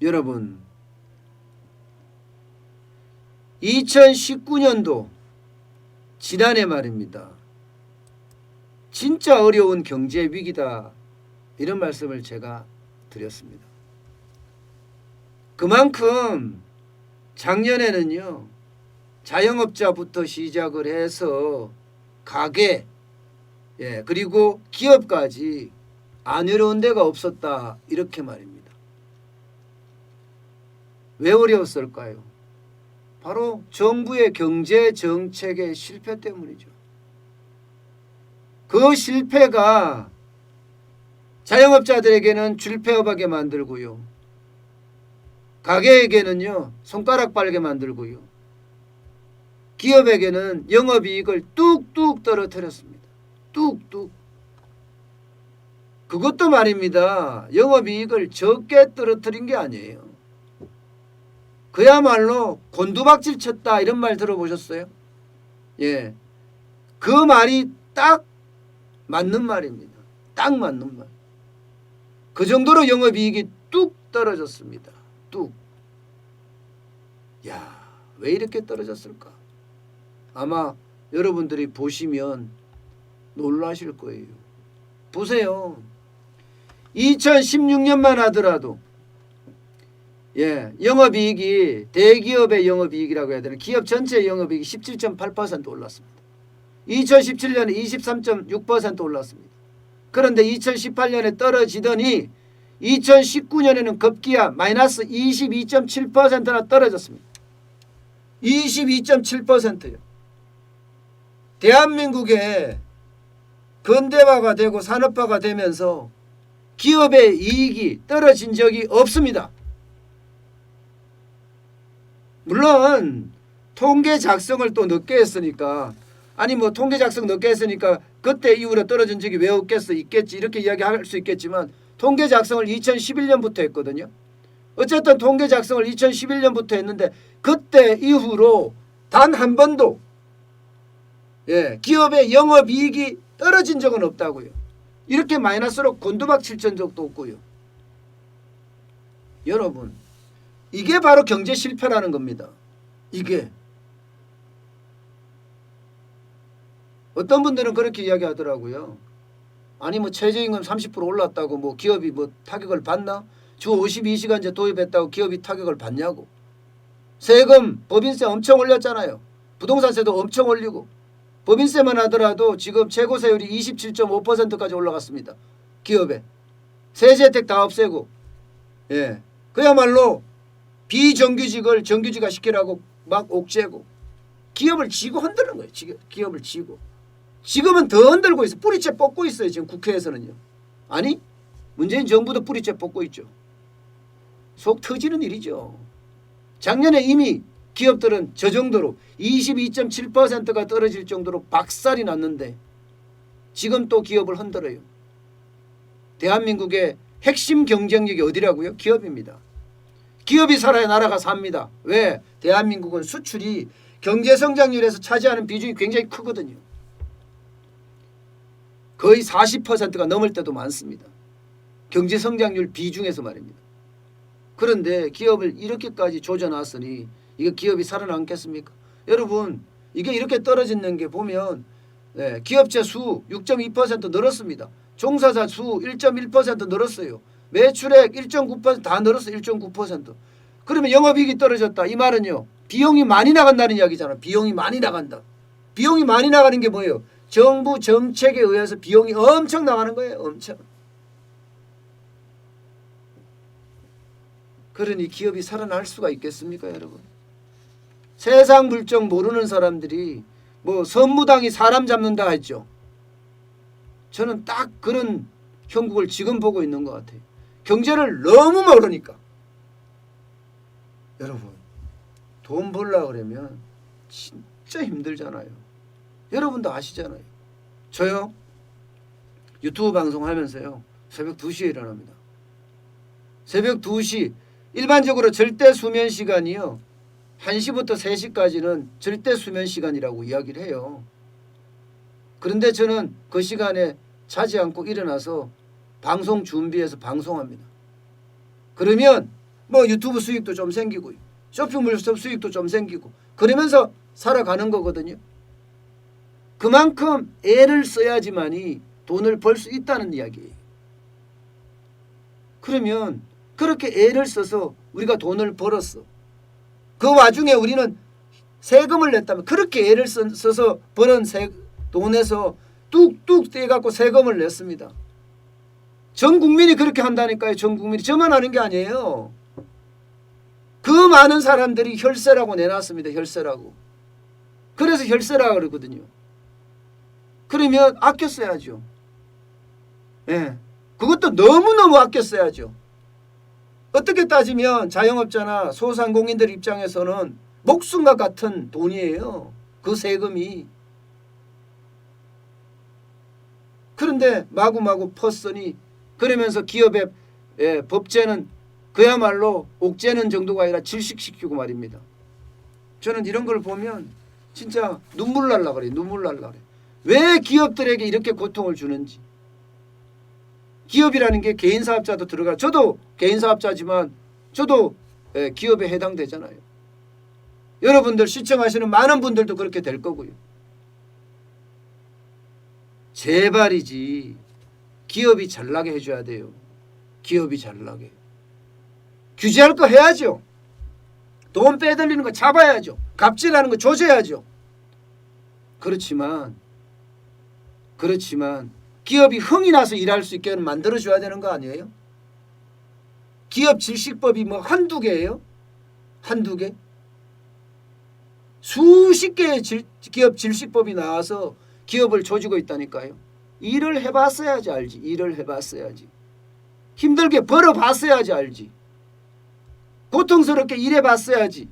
여러분 2019년도 지난해 말입니다. 진짜 어려운 경제 위기다 이런 말씀을 제가 드렸습니다. 그만큼 작년에는요 자영업자부터 시작을 해서 가게 그리고 기업까지 안 어려운 데가 없었다 이렇게 말입니다. 왜 어려웠을까요? 바로 정부의 경제 정책의 실패 때문이죠. 그 실패가 자영업자들에게는 줄폐업하게 만들고요. 가게에게는요 손가락 빨게 만들고요. 기업에게는 영업이익을 뚝뚝 떨어뜨렸습니다. 뚝뚝. 그것도 말입니다. 영업이익을 적게 떨어뜨린 게 아니에요. 그야말로 곤두박질 쳤다 이런 말 들어보셨어요? 예, 그 말이 딱 맞는 말입니다. 딱 맞는 말. 그 정도로 영업이익이 뚝 떨어졌습니다. 뚝. 야, 왜 이렇게 떨어졌을까? 아마 여러분들이 보시면 놀라실 거예요. 보세요. 2016년만 하더라도 영업이익이 대기업의 영업이익이라고 해야 되나 기업 전체 영업이익이 17.8% 올랐습니다. 2017년에 23.6% 올랐습니다. 그런데 2018년에 떨어지더니 2019년에는 급기야 마이너스 22.7%나 떨어졌습니다. 22.7%요. 대한민국의 근대화가 되고 산업화가 되면서 기업의 이익이 떨어진 적이 없습니다. 물론 통계 작성을 또 늦게 했으니까 아니 뭐 통계 작성 늦게 했으니까 그때 이후로 떨어진 적이 왜 없겠어 있겠지 이렇게 이야기할 수 있겠지만 통계 작성을 2011년부터 했거든요. 어쨌든 통계 작성을 2011년부터 했는데 그때 이후로 단 한 번도 기업의 영업이익이 떨어진 적은 없다고요. 이렇게 마이너스로 곤두박질 친 적도 없고요. 여러분 이게 바로 경제 실패라는 겁니다. 이게 어떤 분들은 그렇게 이야기하더라고요. 아니 뭐 최저임금 30% 올랐다고 뭐 기업이 뭐 타격을 받나? 주 52시간제 도입했다고 기업이 타격을 받냐고. 세금 법인세 엄청 올렸잖아요. 부동산세도 엄청 올리고 법인세만 하더라도 지금 최고세율이 27.5%까지 올라갔습니다. 기업에 세제 혜택 다 없애고 그야말로 비정규직을 정규직화 시키라고 막 옥죄고 기업을 쥐고 흔드는 거예요. 기업을 쥐고. 지금은 더 흔들고 있어요. 뿌리째 뽑고 있어요. 지금 국회에서는요. 아니 문재인 정부도 뿌리째 뽑고 있죠. 속 터지는 일이죠. 작년에 이미 기업들은 저 정도로 22.7%가 떨어질 정도로 박살이 났는데 지금 또 기업을 흔들어요. 대한민국의 핵심 경쟁력이 어디라고요? 기업입니다. 기업이 살아야 나라가 삽니다. 왜? 대한민국은 수출이 경제성장률에서 차지하는 비중이 굉장히 크거든요. 거의 40%가 넘을 때도 많습니다. 경제성장률 비중에서 말입니다. 그런데 기업을 이렇게까지 조져놨으니 이거 기업이 살아남겠습니까? 여러분 이게 이렇게 떨어지는 게 보면 기업체 수 6.2% 늘었습니다. 종사자 수 1.1% 늘었어요. 매출액 1.9%다 늘었어요. 1.9%. 그러면 영업이익이 떨어졌다. 이 말은요. 비용이 많이 나간다는 이야기잖아. 비용이 많이 나간다. 비용이 많이 나가는 게 뭐예요? 정부 정책에 의해서 비용이 엄청 나가는 거예요. 엄청. 그러니 기업이 살아날 수가 있겠습니까 여러분? 세상 물정 모르는 사람들이 뭐 선무당이 사람 잡는다 했죠. 저는 딱 그런 형국을 지금 보고 있는 것 같아요. 경제를 너무 모르니까. 여러분 돈 벌려고 그러면 진짜 힘들잖아요. 여러분도 아시잖아요. 저요 유튜브 방송하면서요 새벽 2시에 일어납니다. 새벽 2시 일반적으로 절대 수면 시간이요 1시부터 3시까지는 절대 수면 시간이라고 이야기를 해요. 그런데 저는 그 시간에 자지 않고 일어나서 방송 준비해서 방송합니다. 그러면 뭐 유튜브 수익도 좀 생기고 쇼핑몰 수익도 좀 생기고 그러면서 살아가는 거거든요. 그만큼 애를 써야지만이 돈을 벌 수 있다는 이야기예요. 그러면 그렇게 애를 써서 우리가 돈을 벌었어. 그 와중에 우리는 세금을 냈다면 그렇게 애를 써서 벌은 돈에서 뚝뚝 떼갖고 세금을 냈습니다. 전 국민이 그렇게 한다니까요. 전 국민이. 저만 하는 게 아니에요. 그 많은 사람들이 혈세라고 내놨습니다. 혈세라고. 그래서 혈세라고 그러거든요. 그러면 아껴 써야죠. 예. 그것도 너무너무 아껴 써야죠. 어떻게 따지면 자영업자나 소상공인들 입장에서는 목숨과 같은 돈이에요. 그 세금이. 그런데 마구마구 퍼쓰니 그러면서 기업의 법제는 그야말로 옥죄는 정도가 아니라 질식시키고 말입니다. 저는 이런 걸 보면 진짜 눈물 날라 그래요. 눈물 날라 그래요. 왜 기업들에게 이렇게 고통을 주는지. 기업이라는 게 개인사업자도 들어가. 저도 개인사업자지만 저도 기업에 해당되잖아요. 여러분들 시청하시는 많은 분들도 그렇게 될 거고요. 제발이지 기업이 잘나게 해줘야 돼요. 기업이 잘나게. 규제할 거 해야죠. 돈 빼돌리는 거 잡아야죠. 갑질하는 거 조져야죠. 그렇지만 기업이 흥이 나서 일할 수 있게 만들어줘야 되는 거 아니에요? 기업 질식법이 뭐 한두 개예요? 한두 개? 수십 개의 기업 질식법이 나와서 기업을 조지고 있다니까요. 일을 해봤어야지 알지. 일을 해봤어야지. 힘들게 벌어봤어야지 알지. 고통스럽게 일해봤어야지.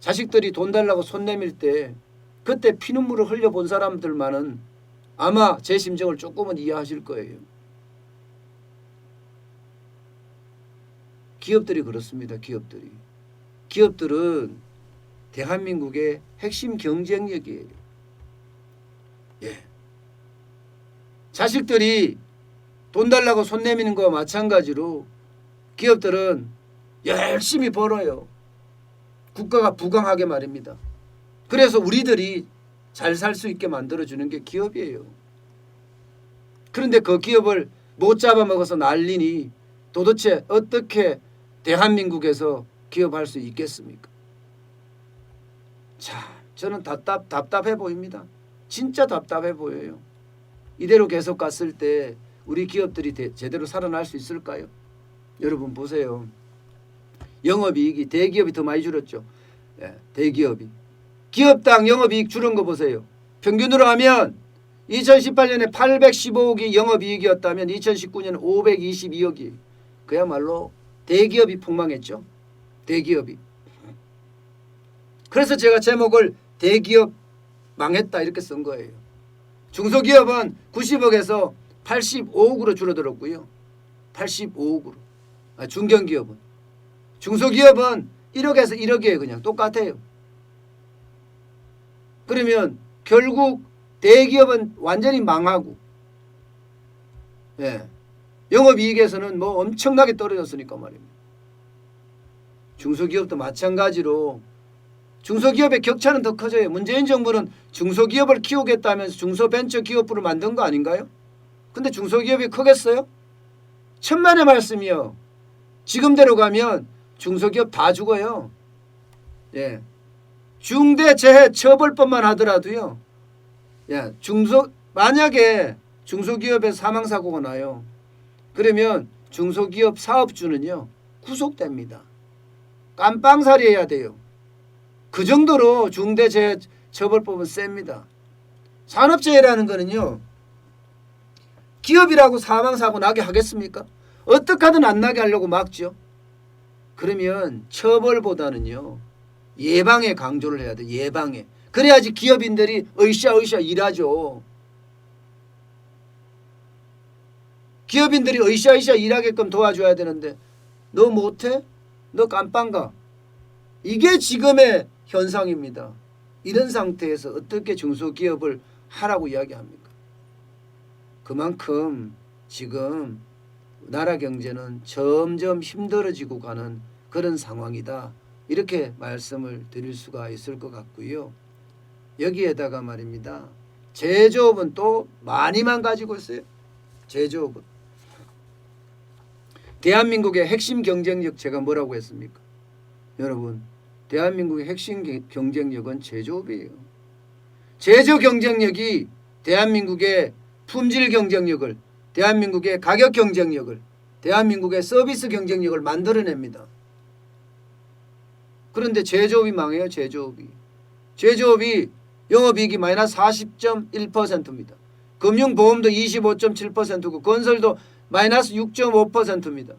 자식들이 돈 달라고 손 내밀 때 그때 피눈물을 흘려본 사람들만은 아마 제 심정을 조금은 이해하실 거예요. 기업들이 그렇습니다. 기업들은 대한민국의 핵심 경쟁력이에요. 예. 자식들이 돈 달라고 손 내미는 거와 마찬가지로 기업들은 열심히 벌어요. 국가가 부강하게 말입니다. 그래서 우리들이 잘 살 수 있게 만들어주는 게 기업이에요. 그런데 그 기업을 못 잡아먹어서 난리니 도대체 어떻게 대한민국에서 기업할 수 있겠습니까? 자, 저는 답답해 보입니다. 진짜 답답해 보여요. 이대로 계속 갔을 때 우리 기업들이 제대로 살아날 수 있을까요? 여러분 보세요. 영업이익이 대기업이 더 많이 줄었죠. 예, 대기업이. 기업당 영업이익 줄은 거 보세요. 평균으로 하면 2018년에 815억이 영업이익이었다면 2019년은 522억이. 그야말로 대기업이 폭망했죠. 대기업이. 그래서 제가 제목을 대기업 망했다 이렇게 쓴 거예요. 중소기업은 90억에서 85억으로 줄어들었고요. 85억으로. 중견기업은. 중소기업은 1억에서 1억이에요. 그냥 똑같아요. 그러면 결국 대기업은 완전히 망하고, 예, 영업이익에서는 뭐 엄청나게 떨어졌으니까 말입니다. 중소기업도 마찬가지로 중소기업의 격차는 더 커져요. 문재인 정부는 중소기업을 키우겠다면서 중소벤처기업부를 만든 거 아닌가요? 근데 중소기업이 크겠어요? 천만의 말씀이요. 지금대로 가면 중소기업 다 죽어요. 예. 중대재해처벌법만 하더라도요. 예, 만약에 중소기업에 사망사고가 나요. 그러면 중소기업 사업주는요. 구속됩니다. 깜빵살이 해야 돼요. 그 정도로 중대재해처벌법은 셉니다. 산업재해라는 거는요. 기업이라고 사망사고 나게 하겠습니까? 어떻게 하든 안 나게 하려고 막죠. 그러면 처벌보다는요. 예방에 강조를 해야 돼. 예방에. 그래야지 기업인들이 으쌰으쌰 일하죠. 기업인들이 으쌰으쌰 일하게끔 도와줘야 되는데 너 못해? 너 깜빵 가. 이게 지금의 현상입니다. 이런 상태에서 어떻게 중소기업을 하라고 이야기합니까? 그만큼 지금 나라 경제는 점점 힘들어지고 가는 그런 상황이다. 이렇게 말씀을 드릴 수가 있을 것 같고요. 여기에다가 말입니다. 제조업은 또 많이만 가지고 있어요. 제조업은. 대한민국의 핵심 경쟁력 제가 뭐라고 했습니까? 여러분, 대한민국의 핵심 경쟁력은 제조업이에요. 제조 경쟁력이 대한민국의 품질 경쟁력을, 대한민국의 가격 경쟁력을, 대한민국의 서비스 경쟁력을 만들어냅니다. 그런데 제조업이 망해요. 제조업이 영업이익이 마이너스 40.1%입니다. 금융보험도 25.7%고 건설도 마이너스 6.5%입니다.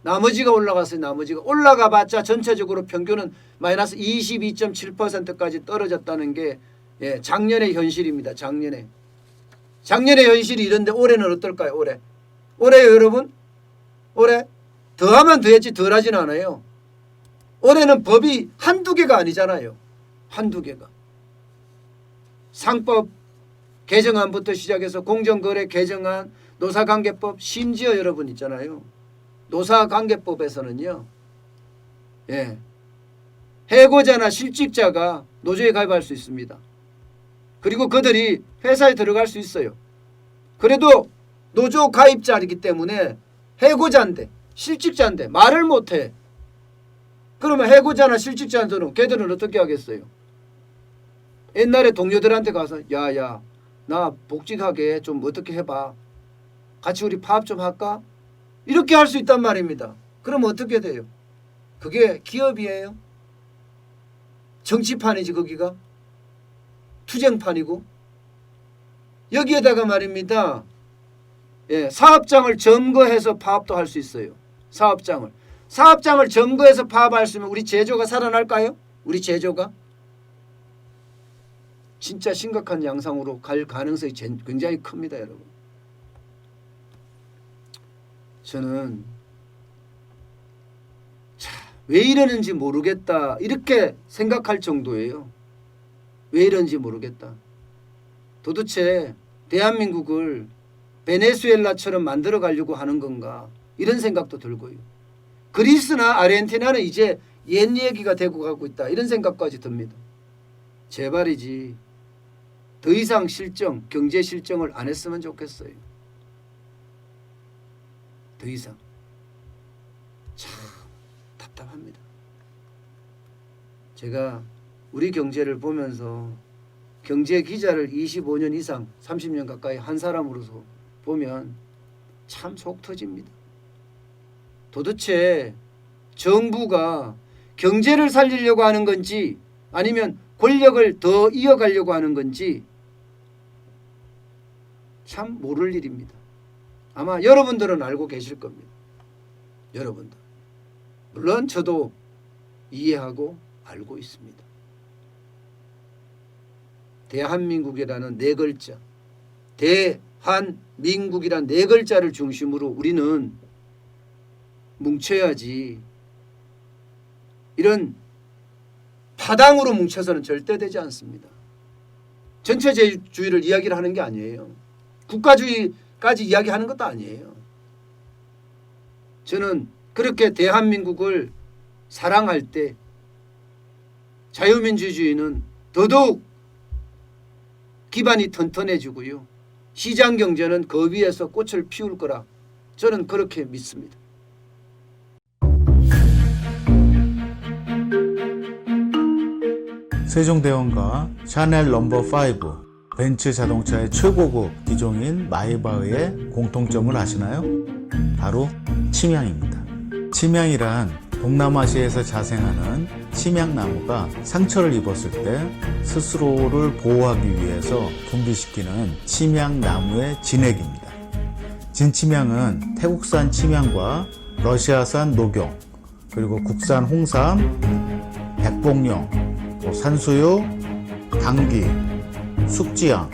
나머지가 올라갔어요. 나머지가 올라가봤자 전체적으로 평균은 마이너스 22.7%까지 떨어졌다는 게 작년의 현실입니다. 작년의 현실이 이런데 올해는 어떨까요? 올해요 여러분? 올해 더하면 더했지 덜하진 않아요. 올해는 법이 한두 개가 아니잖아요. 한두 개가. 상법 개정안부터 시작해서 공정거래 개정안, 노사관계법, 심지어 여러분 있잖아요. 노사관계법에서는요. 해고자나 실직자가 노조에 가입할 수 있습니다. 그리고 그들이 회사에 들어갈 수 있어요. 그래도 노조 가입자이기 때문에 해고자인데 실직자인데 말을 못해. 그러면 해고자나 실직자들은 걔들은 어떻게 하겠어요? 옛날에 동료들한테 가서 야야 나 복직하게 좀 어떻게 해봐. 같이 우리 파업 좀 할까? 이렇게 할 수 있단 말입니다. 그럼 어떻게 돼요? 그게 기업이에요? 정치판이지 거기가? 투쟁판이고? 여기에다가 말입니다. 사업장을 점거해서 파업도 할 수 있어요. 사업장을 점거해서 파업할 수 있으면 우리 제조가 살아날까요? 우리 제조가? 진짜 심각한 양상으로 갈 가능성이 굉장히 큽니다. 여러분. 저는 왜 이러는지 모르겠다 이렇게 생각할 정도예요. 왜 이러는지 모르겠다. 도대체 대한민국을 베네수엘라처럼 만들어 가려고 하는 건가 이런 생각도 들고요. 그리스나 아르헨티나는 이제 옛 얘기가 되고 가고 있다 이런 생각까지 듭니다. 제발이지 더 이상 경제 실정을 안 했으면 좋겠어요. 더 이상. 참 답답합니다. 제가 우리 경제를 보면서 경제 기자를 25년 이상 30년 가까이 한 사람으로서 보면 참 속 터집니다. 도대체 정부가 경제를 살리려고 하는 건지 아니면 권력을 더 이어가려고 하는 건지 참 모를 일입니다. 아마 여러분들은 알고 계실 겁니다. 여러분들. 물론 저도 이해하고 알고 있습니다. 대한민국이라는 네 글자, 대한민국이라는 네 글자를 중심으로 우리는 뭉쳐야지 이런 파당으로 뭉쳐서는 절대 되지 않습니다. 전체주의를 이야기를 하는 게 아니에요. 국가주의까지 이야기하는 것도 아니에요. 저는 그렇게 대한민국을 사랑할 때 자유민주주의는 더더욱 기반이 튼튼해지고요. 시장경제는 그 위에서 꽃을 피울 거라 저는 그렇게 믿습니다. 세종대왕과 샤넬 넘버5 벤츠 자동차의 최고급 기종인 마이바흐의 공통점을 아시나요? 바로 침향입니다. 침향이란 동남아시아에서 자생하는 침향나무가 상처를 입었을 때 스스로를 보호하기 위해서 분비시키는 침향나무의 진액입니다. 진침향은 태국산 침향과 러시아산 녹용, 그리고 국산 홍삼, 백봉령, 산수유, 당귀, 숙지향,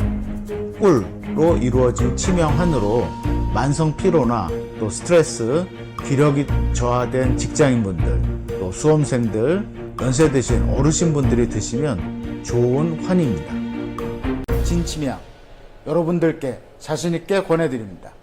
꿀로 이루어진 침향환으로 만성 피로나 또 스트레스, 기력이 저하된 직장인분들, 또 수험생들, 연세 드신 어르신분들이 드시면 좋은 환입니다. 진침향 여러분들께 자신있게 권해드립니다.